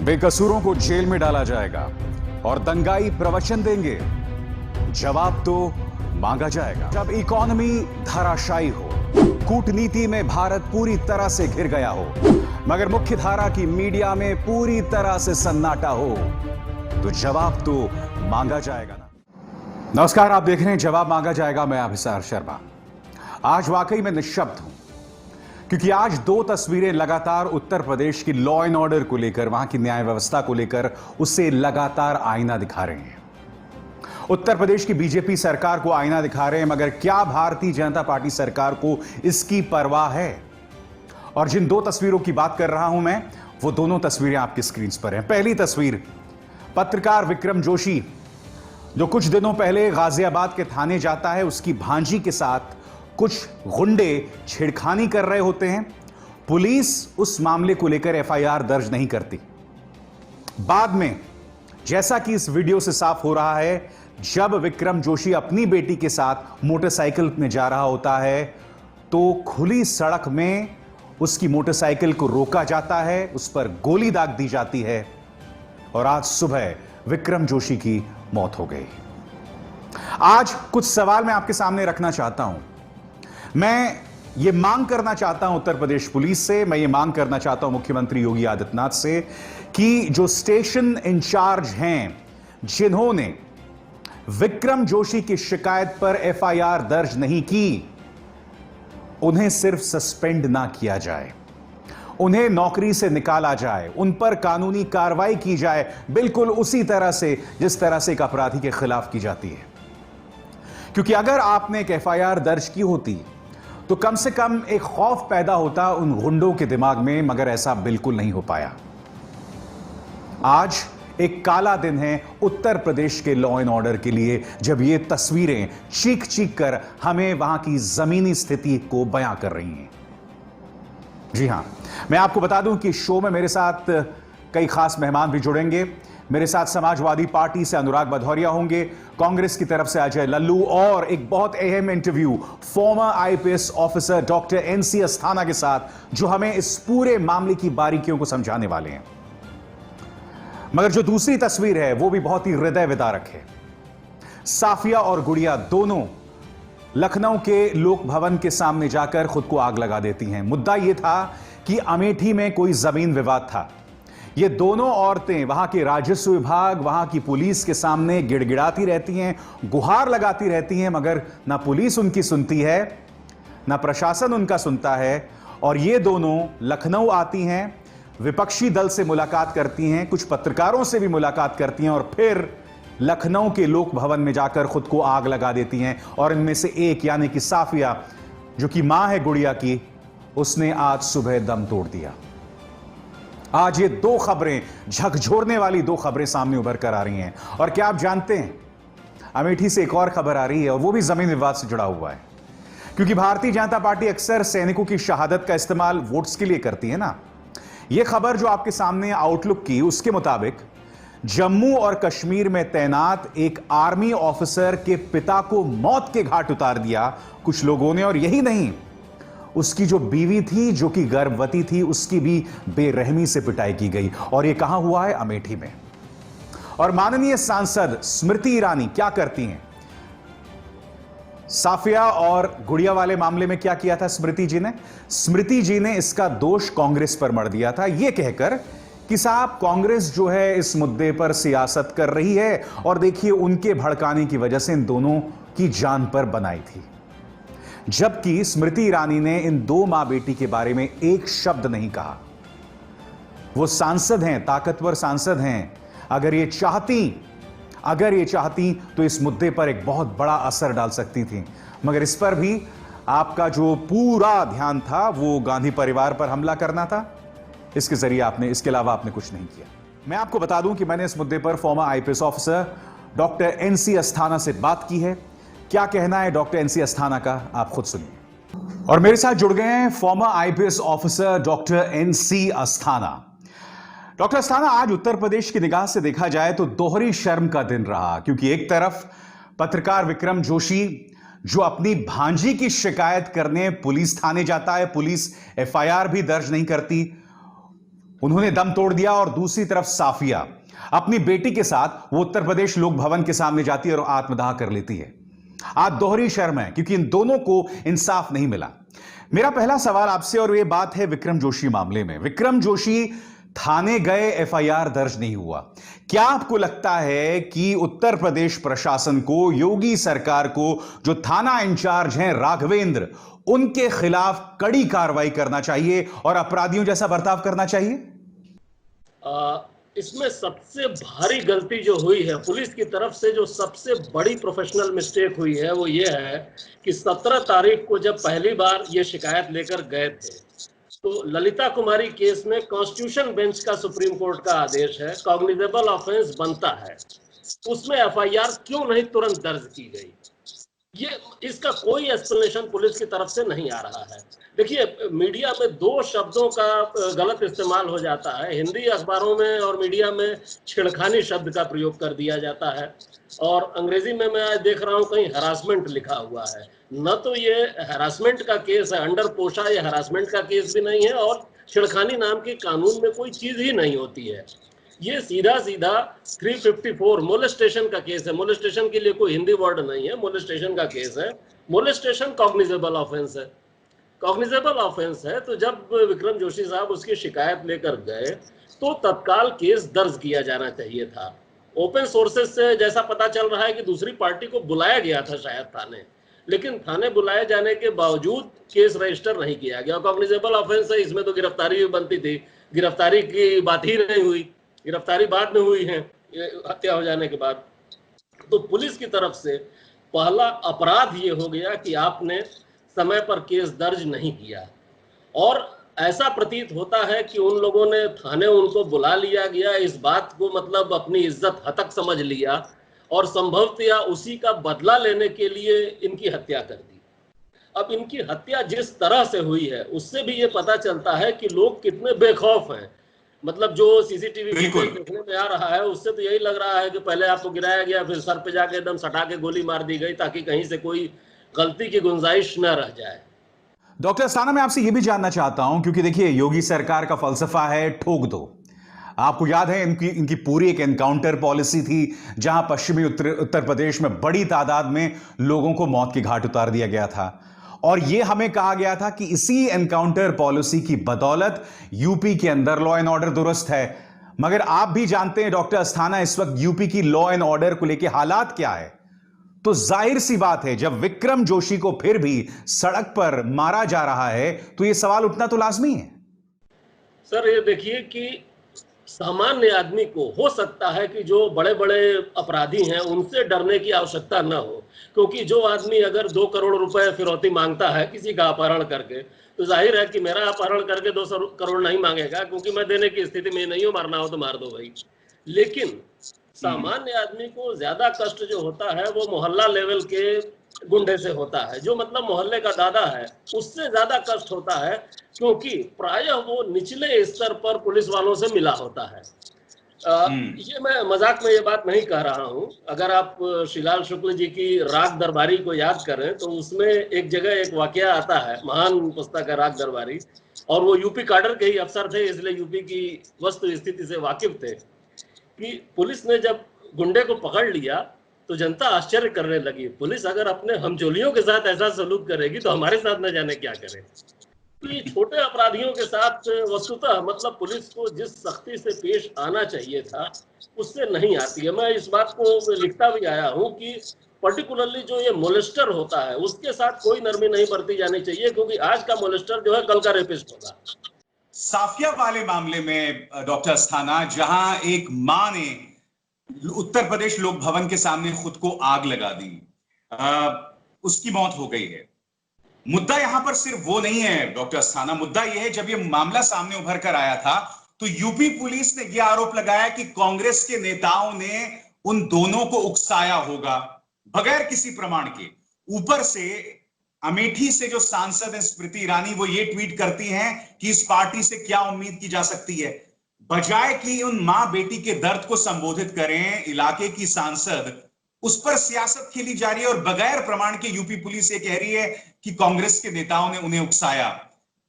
बेकसूरों को जेल में डाला जाएगा और दंगाई प्रवचन देंगे। जवाब तो मांगा जाएगा। जब इकोनॉमी धराशायी हो, कूटनीति में भारत पूरी तरह से घिर गया हो, मगर मुख्य धारा की मीडिया में पूरी तरह से सन्नाटा हो, तो जवाब तो मांगा जाएगा ना। नमस्कार, आप देख रहे हैं जवाब मांगा जाएगा। मैं अभिसार शर्मा। आज वाकई में निःशब्द हूं, क्योंकि आज दो तस्वीरें लगातार उत्तर प्रदेश की लॉ एंड ऑर्डर को लेकर, वहां की न्याय व्यवस्था को लेकर उसे लगातार आईना दिखा रहे हैं। उत्तर प्रदेश की बीजेपी सरकार को आईना दिखा रहे हैं, मगर क्या भारतीय जनता पार्टी सरकार को इसकी परवाह है? और जिन दो तस्वीरों की बात कर रहा हूं मैं, वो दोनों तस्वीरें आपकी स्क्रीन पर हैं। पहली तस्वीर, पत्रकार विक्रम जोशी, जो कुछ दिनों पहले गाजियाबाद के थाने जाता है, उसकी भांजी के साथ कुछ गुंडे छेड़खानी कर रहे होते हैं। पुलिस उस मामले को लेकर एफआईआर दर्ज नहीं करती। बाद में, जैसा कि इस वीडियो से साफ हो रहा है, जब विक्रम जोशी अपनी बेटी के साथ मोटरसाइकिल में जा रहा होता है, तो खुली सड़क में उसकी मोटरसाइकिल को रोका जाता है, उस पर गोली दाग दी जाती है और आज सुबह विक्रम जोशी की मौत हो गई। आज कुछ सवाल मैं आपके सामने रखना चाहता हूं। मैं ये मांग करना चाहता हूं उत्तर प्रदेश पुलिस से, मैं ये मांग करना चाहता हूं मुख्यमंत्री योगी आदित्यनाथ से कि जो स्टेशन इंचार्ज हैं, जिन्होंने विक्रम जोशी की शिकायत पर एफआईआर दर्ज नहीं की, उन्हें सिर्फ सस्पेंड ना किया जाए, उन्हें नौकरी से निकाला जाए, उन पर कानूनी कार्रवाई की जाए, बिल्कुल उसी तरह से जिस तरह से एक अपराधी के खिलाफ की जाती है। क्योंकि अगर आपने एक एफआईआर दर्ज की होती तो कम से कम एक खौफ पैदा होता उन गुंडों के दिमाग में, मगर ऐसा बिल्कुल नहीं हो पाया। आज एक काला दिन है उत्तर प्रदेश के लॉ एंड ऑर्डर के लिए, जब ये तस्वीरें चीख चीख कर हमें वहां की जमीनी स्थिति को बयां कर रही हैं। जी हां, मैं आपको बता दूं कि शो में मेरे साथ कई खास मेहमान भी जुड़ेंगे। मेरे साथ समाजवादी पार्टी से अनुराग भदौरिया होंगे, कांग्रेस की तरफ से अजय लल्लू, और एक बहुत अहम interview farmer IPS officer doctor NC Asthana के साथ, जो हमें इस पूरे मामले की बारीकियों को समझाने वाले हैं। मगर जो दूसरी तस्वीर है, वो भी बहुत ही हृदय विदारक है। साफिया और गुड़िया दोनों लखनऊ के लोक भवन के सामने जाकर खुद को आग लगा देती हैं। मुद्दा यह था कि अमेठी में कोई जमीन विवाद था। ये दोनों औरतें वहां के राजस्व विभाग, वहां की पुलिस के सामने गिड़गिड़ाती रहती हैं, गुहार लगाती रहती हैं, मगर ना पुलिस उनकी सुनती है, ना प्रशासन उनका सुनता है। और ये दोनों लखनऊ आती हैं, विपक्षी दल से मुलाकात करती हैं, कुछ पत्रकारों से भी मुलाकात करती हैं, और फिर लखनऊ के लोक भवन में जाकर खुद को आग लगा देती हैं। और इनमें से एक, यानी कि साफिया, जो कि मां है गुड़िया की, उसने आज सुबह दम तोड़ दिया। आज ये दो खबरें, झकझोरने वाली दो खबरें सामने उभर कर आ रही हैं। और क्या आप जानते हैं, अमेठी से एक और खबर आ रही है, और वो भी जमीन विवाद से जुड़ा हुआ है। क्योंकि भारतीय जनता पार्टी अक्सर सैनिकों की शहादत का इस्तेमाल वोट्स के लिए करती है ना। यह खबर जो आपके सामने आउटलुक की, उसके मुताबिक जम्मू और कश्मीर में तैनात एक आर्मी ऑफिसर के पिता को मौत के घाट उतार दिया कुछ लोगों ने। और यही नहीं, उसकी जो बीवी थी, जो कि गर्भवती थी, उसकी भी बेरहमी से पिटाई की गई। और यह कहां हुआ है? अमेठी में। और माननीय सांसद स्मृति ईरानी क्या करती हैं? साफिया और गुड़िया वाले मामले में क्या किया था स्मृति जी ने? स्मृति जी ने इसका दोष कांग्रेस पर मढ़ दिया था, यह कहकर कि साहब, कांग्रेस जो है इस मुद्दे पर सियासत कर रही है, और देखिए उनके भड़काने की वजह से इन दोनों की जान पर बनाई थी। जबकि स्मृति ईरानी ने इन दो मां बेटी के बारे में एक शब्द नहीं कहा। वो सांसद हैं, ताकतवर सांसद हैं। अगर ये चाहती तो इस मुद्दे पर एक बहुत बड़ा असर डाल सकती थी, मगर इस पर भी आपका जो पूरा ध्यान था वो गांधी परिवार पर हमला करना था। इसके जरिए इसके अलावा आपने कुछ नहीं किया। मैं आपको बता दूं कि मैंने इस मुद्दे पर farmer IPS officer doctor NC Asthana से बात की है। क्या कहना है डॉक्टर एनसी अस्थाना का, आप खुद सुनिए। और मेरे साथ जुड़ गए हैं farmer IPS officer doctor NC Asthana. Doctor Asthana, आज उत्तर प्रदेश की निगाह से देखा जाए तो दोहरी शर्म का दिन रहा, क्योंकि एक तरफ पत्रकार विक्रम जोशी, जो अपनी भांजी की शिकायत करने पुलिस थाने जाता है, पुलिस एफआईआर भी दर्ज नहीं करती, उन्होंने दम तोड़ दिया और दूसरी तरफ साफिया अपनी बेटी के साथ वो उत्तर प्रदेश लोक भवन के सामने जाती है और आत्मदाह कर लेती है। आज दोहरी शर्म है क्योंकि इन दोनों को इंसाफ नहीं मिला। मेरा पहला सवाल आपसे और ये बात है विक्रम जोशी मामले में। विक्रम जोशी थाने गए, एफआईआर दर्ज नहीं हुआ। क्या आपको लगता है कि उत्तर प्रदेश प्रशासन को, योगी सरकार को, जो थाना इंचार्ज हैं राघवेंद्र, उनके खिलाफ कड़ी कार्रवाई करना चाहिए और अपराधियों जैसा बर्ताव करना चाहिए? इसमें सबसे भारी गलती जो हुई है पुलिस की तरफ से, जो सबसे बड़ी प्रोफेशनल मिस्टेक हुई है, वो ये है कि 17 तारीख को जब पहली बार ये शिकायत लेकर गए थे तो ललिता कुमारी केस में कॉन्स्टिट्यूशन बेंच का सुप्रीम कोर्ट का आदेश है, कॉग्निजेबल ऑफेंस बनता है, उसमें एफआईआर क्यों नहीं तुरंत दर्ज की गई? ये इसका कोई एक्सप्लेनेशन पुलिस की तरफ से नहीं आ रहा है। देखिए, मीडिया में दो शब्दों का गलत इस्तेमाल हो जाता है। हिंदी अखबारों में और मीडिया में छेड़खानी शब्द का प्रयोग कर दिया जाता है और अंग्रेजी में मैं आज देख रहा हूँ कहीं हरासमेंट लिखा हुआ है। न तो ये हरासमेंट का केस है, अंडर पोशा ये हरासमेंट का केस भी नहीं है और छेड़खानी नाम के कानून में कोई चीज ही नहीं होती है। ये सीधा सीधा 354 मोलेस्टेशन का केस है। मोलेस्टेशन के लिए कोई हिंदी वर्ड नहीं है, मोलेस्टेशन का केस है। मोलेस्टेशन कॉग्निजेबल ऑफेंस है, कॉग्निजेबल ऑफेंस है। तो जब विक्रम जोशी साहब उसकी शिकायत लेकर गए तो तत्काल केस दर्ज किया जाना चाहिए था। ओपन सोर्सेज से जैसा पता चल रहा है कि दूसरी पार्टी को बुलाया गया था शायद थाने, लेकिन थाने बुलाए जाने के बावजूद केस रजिस्टर नहीं किया गया। कॉग्निजेबल ऑफेंस है, इसमें तो गिरफ्तारी भी बनती थी, गिरफ्तारी की बात ही नहीं हुई, गिरफ्तारी बाद में हुई है हत्या हो जाने के बाद। तो पुलिस की तरफ से पहला अपराध ये हो गया कि आपने समय पर केस दर्ज नहीं किया और ऐसा प्रतीत होता है कि उन लोगों ने थाने उनको बुला लिया गया, इस बात को मतलब अपनी इज्जत हतक समझ लिया और संभवतया उसी का बदला लेने के लिए इनकी हत्या कर दी। अब इनकी हत्या जिस तरह से हुई है उससे भी ये पता चलता है कि लोग कितने बेखौफ हैं। मतलब जो सीसीटीवी देखने में आ रहा है उससे तो यही लग रहा है कि पहले आपको गिराया गया, फिर सर पे जाके एकदम सटा के गोली मार दी गई ताकि कहीं से कोई गलती की गुंजाइश न रह जाए। डॉक्टर अस्थाना, मैं आपसे यह भी जानना चाहता हूं क्योंकि देखिए योगी सरकार का फलसफा है ठोक दो। आपको याद है इनकी पूरी एक एनकाउंटर पॉलिसी थी जहां पश्चिमी उत्तर प्रदेश में बड़ी तादाद में लोगों को मौत के घाट उतार दिया गया था और यह हमें कहा गया था कि इसी एनकाउंटर पॉलिसी की बदौलत यूपी के अंदर लॉ एंड ऑर्डर दुरुस्त है। मगर आप भी जानते हैं डॉक्टर अस्थाना इस वक्त यूपी की लॉ एंड ऑर्डर को लेकर हालात क्या है। तो जाहिर सी बात है जब विक्रम जोशी को फिर भी सड़क पर मारा जा रहा है तो यह सवाल उठना तो लाजमी है। सर ये देखिए कि सामान्य आदमी को हो सकता है कि जो बड़े बड़े अपराधी हैं उनसे डरने की आवश्यकता न हो, क्योंकि जो आदमी अगर 2 करोड़ रुपए फिरौती मांगता है किसी का अपहरण करके तो जाहिर है कि मेरा अपहरण करके 2 करोड़ नहीं मांगेगा, क्योंकि मैं देने की स्थिति में नहीं हूं। मारना हो तो मार दो भाई। लेकिन सामान्य आदमी को ज्यादा कष्ट जो होता है वो मोहल्ला लेवल के गुंडे से होता है, जो मतलब मोहल्ले का दादा है, उससे ज्यादा कष्ट होता है क्योंकि प्रायः वो निचले स्तर पर पुलिस वालों से मिला होता है। ये मैं मजाक में ये बात नहीं कह रहा हूं। अगर आप शिलाल शुक्ल जी की राग दरबारी को याद करें तो उसमें एक जगह एक वाकया आता है, महान पुस्तक है राग दरबारी, और वो यूपी काडर के ही अफसर थे इसलिए यूपी की वस्तु स्थिति से वाकिफ थे कि पुलिस ने जब गुंडे को पकड़ लिया तो जनता आश्चर्य करने लगी, पुलिस अगर अपने हमजोलियों के साथ ऐसा सलूक करेगी तो हमारे साथ न जाने क्या करे। तो ये छोटे अपराधियों के साथ वस्तुतः मतलब पुलिस को जिस सख्ती से पेश आना चाहिए था उससे नहीं आती है। मैं इस बात को लिखता भी आया हूं कि पर्टिकुलरली जो ये मोलेस्टर होता है उसके साथ कोई नरमी नहीं बरती जानी चाहिए, क्योंकि आज का मोलेस्टर जो है कल का रेपिस्ट होगा। साफिया वाले मामले में डॉक्टर अस्थाना, जहां एक मां ने उत्तर प्रदेश लोक भवन के सामने खुद को आग लगा दी, उसकी मौत हो गई है। मुद्दा यहां पर सिर्फ वो नहीं है डॉक्टर अस्थाना, मुद्दा यह है जब ये मामला सामने उभर कर आया था तो यूपी पुलिस ने यह आरोप लगाया कि कांग्रेस के नेताओं ने उन दोनों को उकसाया होगा बगैर किसी प्रमाण के। ऊपर से अमेठी से जो सांसद है स्मृति ईरानी, वो ये ट्वीट करती हैं कि इस पार्टी से क्या उम्मीद की जा सकती है। बजाय कि उन मां बेटी के दर्द को संबोधित करें इलाके की सांसद, उस पर सियासत खेली जा रही है और बगैर प्रमाण के यूपी पुलिस ये कह रही है कि कांग्रेस के नेताओं ने उन्हें उकसाया।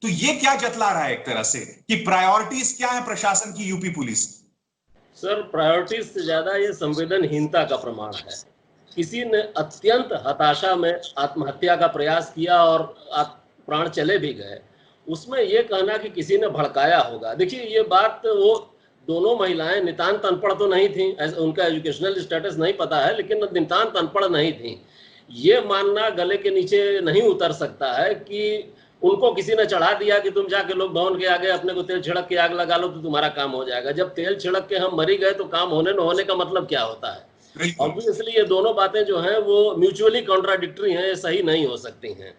तो ये क्या जतला रहा है एक तरह से कि प्रायोरिटीज क्या है प्रशासन की, यूपी पुलिस? सर, प्रायोरिटीज से ज्यादा ये संवेदनहीनता का प्रमाण है। किसी ने अत्यंत हताशा में आत्महत्या का प्रयास किया और प्राण चले भी गए, उसमें यह कहना कि किसी ने भड़काया होगा, देखिए ये बात, वो दोनों महिलाएं नितांत अनपढ़ तो नहीं थी, उनका एजुकेशनल स्टेटस नहीं पता है, लेकिन नितांत अनपढ़ नहीं थी। ये मानना गले के नीचे नहीं उतर सकता है कि उनको किसी ने चढ़ा दिया कि तुम जाके लोक भवन के आगे अपने को तेल छिड़क के आग लगा लो तो तुम्हारा काम हो जाएगा। जब तेल छिड़क के हम मरी गए तो काम होने न होने का मतलब क्या होता है? ऑब्वियसली ये दोनों बातें जो हैं वो म्यूचुअली कॉन्ट्राडिक्टरी हैं, ये सही नहीं हो सकती हैं।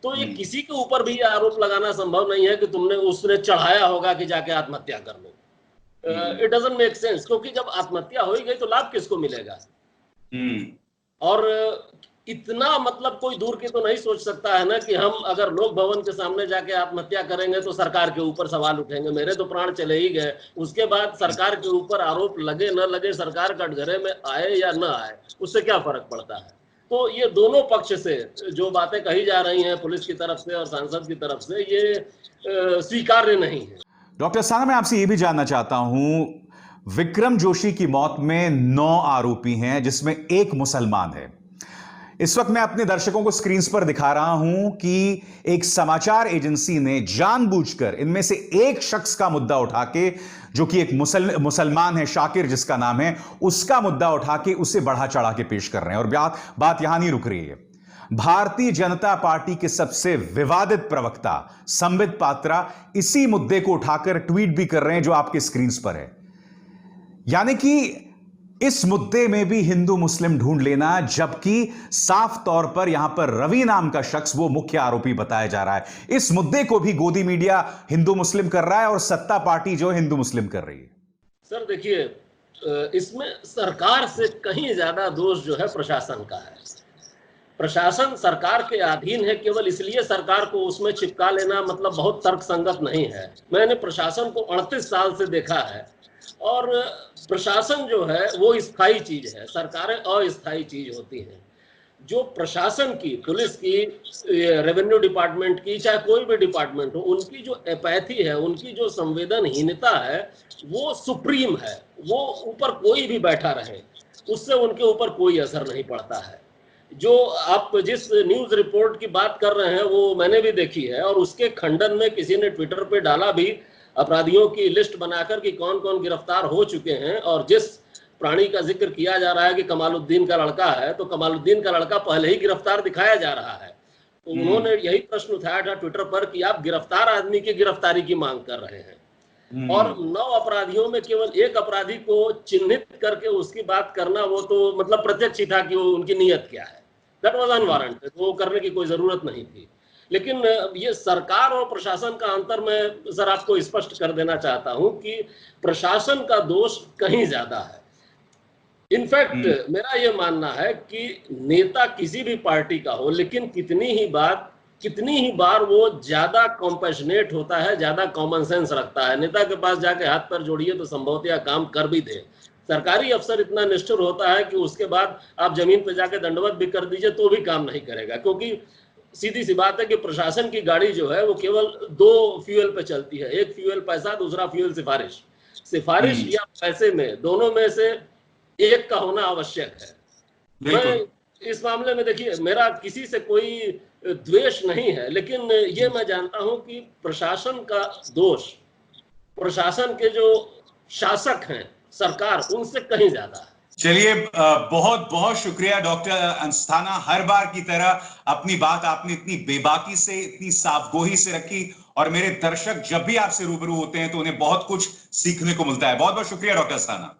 तो ये किसी के ऊपर भी आरोप लगाना संभव नहीं है कि तुमने उसने चढ़ाया होगा कि जाके आत्महत्या कर लो। इट डजंट मेक सेंस, क्योंकि जब आत्महत्या हो ही गई तो लाभ किसको मिलेगा? और इतना मतलब कोई दूर की तो नहीं सोच सकता है ना कि हम अगर लोक भवन के सामने जाके आत्महत्या करेंगे तो सरकार के ऊपर सवाल उठेंगे। मेरे तो प्राण चले ही गए, उसके बाद सरकार के ऊपर आरोप लगे न लगे, सरकार कटघरे में आए या न आए, उससे क्या फर्क पड़ता है? तो ये दोनों पक्ष से जो बातें कही जा रही हैं, पुलिस की तरफ से और सांसद की तरफ से, ये स्वीकार्य नहीं है। डॉक्टर अस्थाना, मैं आपसे ये भी जानना चाहता हूं, विक्रम जोशी की मौत में 9 आरोपी हैं, जिसमें एक मुसलमान है। इस वक्त मैं अपने दर्शकों को स्क्रीन पर दिखा रहा हूं कि एक समाचार एजेंसी ने जानबूझकर इनमें से एक शख्स का मुद्दा उठा के, जो कि एक मुसलमान है, शाकिर जिसका नाम है, उसका मुद्दा उठा के उसे बढ़ा चढ़ा के पेश कर रहे हैं। और बात यहां नहीं रुक रही है। भारतीय जनता पार्टी के सबसे विवादित प्रवक्ता संबित पात्रा इसी मुद्दे को उठाकर ट्वीट भी कर रहे हैं, जो आपके स्क्रीन पर है। यानी कि इस मुद्दे में भी हिंदू मुस्लिम ढूंढ लेना, जबकि साफ तौर पर यहां पर रवि नाम का शख्स वो मुख्य आरोपी बताया जा रहा है। इस मुद्दे को भी गोदी मीडिया हिंदू मुस्लिम कर रहा है और सत्ता पार्टी जो हिंदू मुस्लिम कर रही है। सर देखिए, इसमें सरकार से कहीं ज्यादा दोष जो है प्रशासन का है। प्रशासन सरकार के अधीन है, केवल इसलिए सरकार को उसमें चिपका लेना मतलब बहुत तर्कसंगत नहीं है। मैंने प्रशासन को 38 साल से देखा है, और प्रशासन जो है वो स्थायी चीज है, सरकारें अस्थायी चीज होती हैं। जो प्रशासन की, पुलिस की, रेवेन्यू डिपार्टमेंट की, चाहे कोई भी डिपार्टमेंट हो, उनकी जो एपैथी है, उनकी जो संवेदनहीनता है, वो सुप्रीम है। वो ऊपर कोई भी बैठा रहे, उससे उनके ऊपर कोई असर नहीं पड़ता है। जो आप जिस न्यूज रिपोर्ट की बात कर रहे हैं वो मैंने भी देखी है, और उसके खंडन में किसी ने ट्विटर पे डाला भी अपराधियों की लिस्ट बनाकर कि कौन कौन गिरफ्तार हो चुके हैं। और जिस प्राणी का जिक्र किया जा रहा है कि कमालुद्दीन का लड़का है, तो कमालुद्दीन का लड़का पहले ही गिरफ्तार दिखाया जा रहा है। तो उन्होंने यही प्रश्न उठाया था ट्विटर पर कि आप गिरफ्तार आदमी की गिरफ्तारी की मांग कर रहे हैं, और 9 अपराधियों में केवल एक अपराधी को चिन्हित करके उसकी बात करना, वो तो मतलब प्रत्यक्ष ही था कि वो उनकी नीयत क्या है। दैट वाज अनवारंटेड, वो करने की कोई जरूरत नहीं थी। लेकिन ये सरकार और प्रशासन का अंतर मैं सर आपको स्पष्ट कर देना चाहता हूं कि प्रशासन का दोष कहीं ज्यादा है। इनफैक्ट मेरा ये मानना है कि नेता किसी भी पार्टी का हो, लेकिन कितनी ही बार वो ज्यादा कॉम्पैशनेट होता है, ज्यादा कॉमन सेंस रखता है। नेता के पास जाके हाथ पैर जोड़िए तो संभवतः काम कर भी दे। सरकारी अफसर इतना निष्ठुर होता है कि उसके बाद आप जमीन पे जाके दंडवत भी कर दीजिए तो भी काम नहीं करेगा, क्योंकि सीधी सी बात है कि प्रशासन की गाड़ी जो है वो केवल 2 फ्यूल पे चलती है। एक फ्यूल पैसा, दूसरा फ्यूल सिफारिश या पैसे में, दोनों में से एक का होना आवश्यक है। मैं इस मामले में, देखिए, मेरा किसी से कोई द्वेष नहीं है, लेकिन ये मैं जानता हूं कि प्रशासन का दोष प्रशासन के जो शासक हैं, सरकार, उनसे कहीं ज्यादा है। चलिए, बहुत बहुत शुक्रिया डॉक्टर अस्थाना। हर बार की तरह अपनी बात आपने इतनी बेबाकी से, इतनी साफगोही से रखी, और मेरे दर्शक जब भी आपसे रूबरू होते हैं तो उन्हें बहुत कुछ सीखने को मिलता है। बहुत बहुत शुक्रिया doctor Asthana.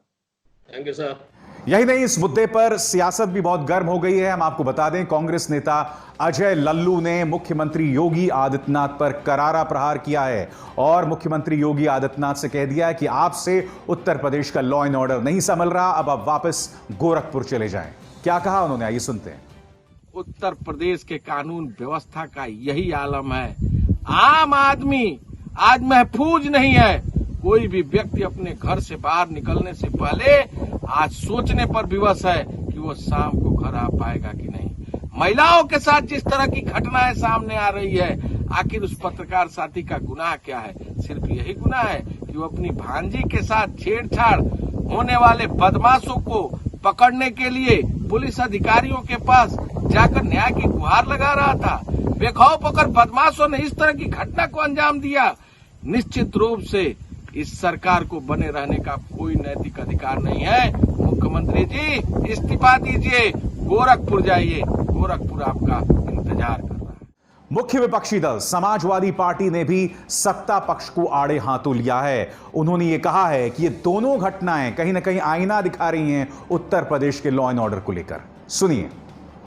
Thank you sir. यही नहीं, इस मुद्दे पर सियासत भी बहुत गर्म हो गई है। हम आपको बता दें, कांग्रेस नेता अजय लल्लू ने मुख्यमंत्री योगी आदित्यनाथ पर करारा प्रहार किया है और मुख्यमंत्री योगी आदित्यनाथ से कह दिया है कि आपसे उत्तर प्रदेश का लॉ एंड ऑर्डर नहीं संभल रहा, अब आप वापस गोरखपुर चले जाएं। क्या कहा उन्होंने, आइए सुनते हैं। उत्तर प्रदेश के कानून व्यवस्था का यही आलम है। आम आदमी आज महफूज नहीं है। कोई भी व्यक्ति अपने घर से बाहर निकलने से पहले आज सोचने पर विवश है कि वो शाम को घर आ पाएगा कि नहीं। महिलाओं के साथ जिस तरह की घटनाएं सामने आ रही है, आखिर उस पत्रकार साथी का गुनाह क्या है? सिर्फ यही गुनाह है कि वो अपनी भांजी के साथ छेड़छाड़ होने वाले बदमाशों को पकड़ने के लिए पुलिस अधिकारियों के पास जाकर न्याय की गुहार लगा रहा था। बेखौफ होकर बदमाशों ने इस तरह की घटना को अंजाम दिया। निश्चित रूप से इस सरकार को बने रहने का कोई नैतिक अधिकार नहीं है। मुख्यमंत्री जी इस्तीफा दीजिए, गोरखपुर जाइए, गोरखपुर आपका इंतजार कर रहा है। मुख्य विपक्षी दल समाजवादी पार्टी ने भी सत्ता पक्ष को आड़े हाथों लिया है। उन्होंने ये कहा है कि ये दोनों घटनाएं कहीं ना कहीं आईना दिखा रही हैं उत्तर प्रदेश के लॉ एंड ऑर्डर को लेकर। सुनिए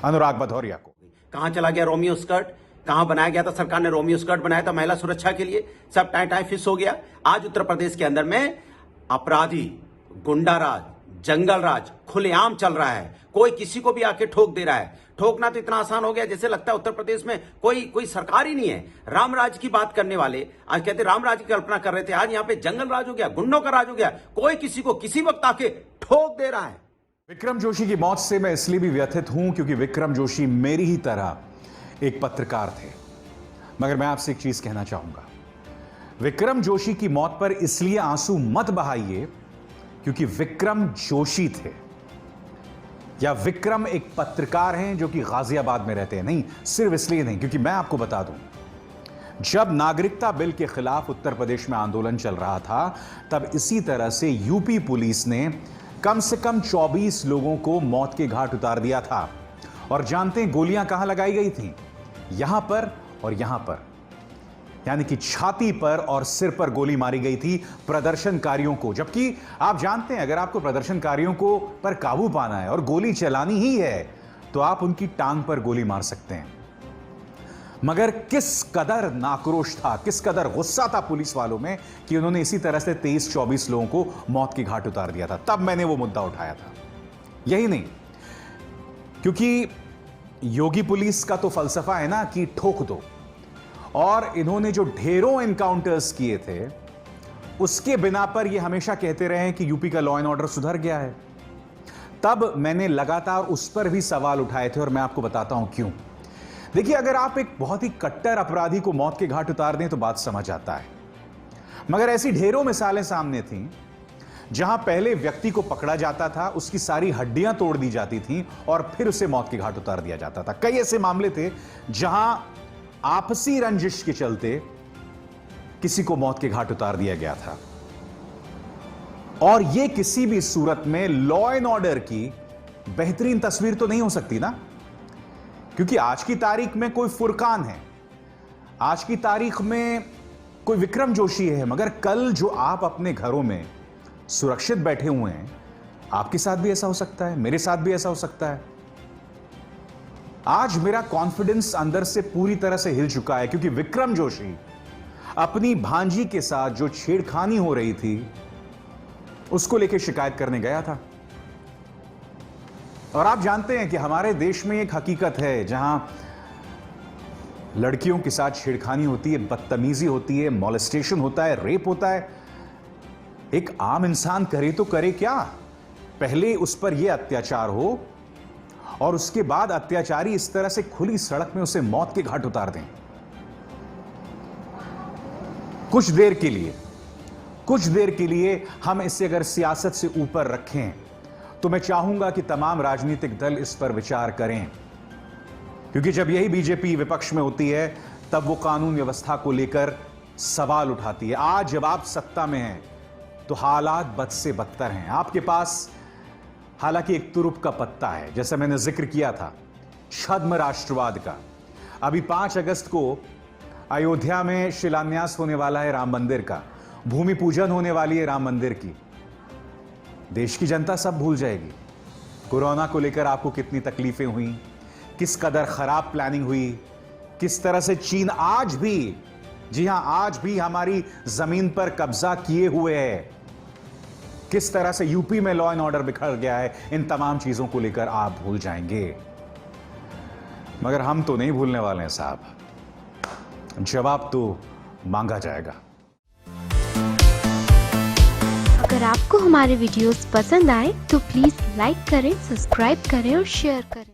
अनुराग भदौरिया को। कहां चला गया रोमियो स्कर्ट? कहां बनाया गया था? सरकार ने रोमियो स्कर्ट बनाया था महिला सुरक्षा के लिए, सब टाई टाई फिस हो गया। आज उत्तर प्रदेश के अंदर में अपराधी, गुंडाराज, जंगल राज खुलेआम चल रहा है। कोई किसी को भी आके ठोक दे रहा है। ठोकना तो इतना आसान हो गया जैसे लगता है उत्तर प्रदेश में कोई सरकार ही नहीं है। राम राज की बात करने वाले आज कहते राम राज की कल्पना कर रहे थे, आज यहाँ पे जंगल राज हो गया, गुंडों का राज हो गया। कोई किसी को किसी वक्त आके ठोक दे रहा है। विक्रम जोशी की मौत से मैं इसलिए भी व्यथित हूं क्योंकि विक्रम जोशी मेरी ही तरह एक पत्रकार थे। मगर मैं आपसे एक चीज कहना चाहूंगा, विक्रम जोशी की मौत पर इसलिए आंसू मत बहाइए क्योंकि विक्रम जोशी थे या विक्रम एक पत्रकार हैं जो कि गाजियाबाद में रहते हैं। नहीं, सिर्फ इसलिए नहीं, क्योंकि मैं आपको बता दूं, जब नागरिकता बिल के खिलाफ उत्तर प्रदेश में आंदोलन चल रहा था तब इसी तरह से यूपी पुलिस ने कम से कम 24 लोगों को मौत के घाट उतार दिया था। और जानते हैं गोलियां कहां लगाई गई थी? यहां पर और यहां पर, यानी कि छाती पर और सिर पर गोली मारी गई थी प्रदर्शनकारियों को। जबकि आप जानते हैं अगर आपको प्रदर्शनकारियों को पर काबू पाना है और गोली चलानी ही है तो आप उनकी टांग पर गोली मार सकते हैं। मगर किस कदर नाक्रोश था, किस कदर गुस्सा था पुलिस वालों में कि उन्होंने इसी तरह से 23-24 लोगों को मौत के घाट उतार दिया था। तब मैंने वो मुद्दा उठाया था। यही नहीं, क्योंकि योगी पुलिस का तो फलसफा है ना कि ठोक दो, और इन्होंने जो ढेरों एनकाउंटर्स किए थे उसके बिना पर ये हमेशा कहते रहे कि यूपी का लॉ एंड ऑर्डर सुधर गया है। तब मैंने लगातार उस पर भी सवाल उठाए थे और मैं आपको बताता हूं क्यों। देखिए, अगर आप एक बहुत ही कट्टर अपराधी को मौत के घाट उतार दें तो बात समझ आता है, मगर ऐसी ढेरों मिसालें सामने थीं जहां पहले व्यक्ति को पकड़ा जाता था, उसकी सारी हड्डियां तोड़ दी जाती थीं और फिर उसे मौत के घाट उतार दिया जाता था। कई ऐसे मामले थे जहां आपसी रंजिश के चलते किसी को मौत के घाट उतार दिया गया था। और यह किसी भी सूरत में लॉ एंड ऑर्डर की बेहतरीन तस्वीर तो नहीं हो सकती ना, क्योंकि आज की तारीख में कोई फुरकान है, आज की तारीख में कोई विक्रम जोशी है, मगर कल जो आप अपने घरों में सुरक्षित बैठे हुए हैं, आपके साथ भी ऐसा हो सकता है, मेरे साथ भी ऐसा हो सकता है। आज मेरा कॉन्फिडेंस अंदर से पूरी तरह से हिल चुका है क्योंकि विक्रम जोशी अपनी भांजी के साथ जो छेड़खानी हो रही थी उसको लेकर शिकायत करने गया था। और आप जानते हैं कि हमारे देश में एक हकीकत है जहां लड़कियों के साथ छेड़खानी होती है, बदतमीजी होती है, मॉलेस्टेशन होता है, रेप होता है। एक आम इंसान करे तो करे क्या, पहले उस पर यह अत्याचार हो और उसके बाद अत्याचारी इस तरह से खुली सड़क में उसे मौत के घाट उतार दें। कुछ देर के लिए हम इसे अगर सियासत से ऊपर रखें तो मैं चाहूंगा कि तमाम राजनीतिक दल इस पर विचार करें, क्योंकि जब यही बीजेपी विपक्ष में होती है तब वो कानून व्यवस्था को लेकर सवाल उठाती है। आज जब आप सत्ता में हैं तो हालात बद से बदतर हैं। आपके पास हालांकि एक तुरुप का पत्ता है, जैसा मैंने जिक्र किया था छद्म राष्ट्रवाद का। अभी 5 अगस्त को अयोध्या में शिलान्यास होने वाला है राम मंदिर का, भूमि पूजन होने वाली है राम मंदिर की। देश की जनता सब भूल जाएगी कोरोना को लेकर आपको कितनी तकलीफें हुई, किस कदर खराब प्लानिंग हुई, किस तरह से चीन आज भी, जी हां आज भी हमारी जमीन पर कब्जा किए हुए है, किस तरह से यूपी में लॉ एंड ऑर्डर बिखर गया है। इन तमाम चीजों को लेकर आप भूल जाएंगे, मगर हम तो नहीं भूलने वाले हैं साहब। जवाब तो मांगा जाएगा। अगर आपको हमारे वीडियोस पसंद आए तो प्लीज लाइक करें, सब्सक्राइब करें और शेयर करें।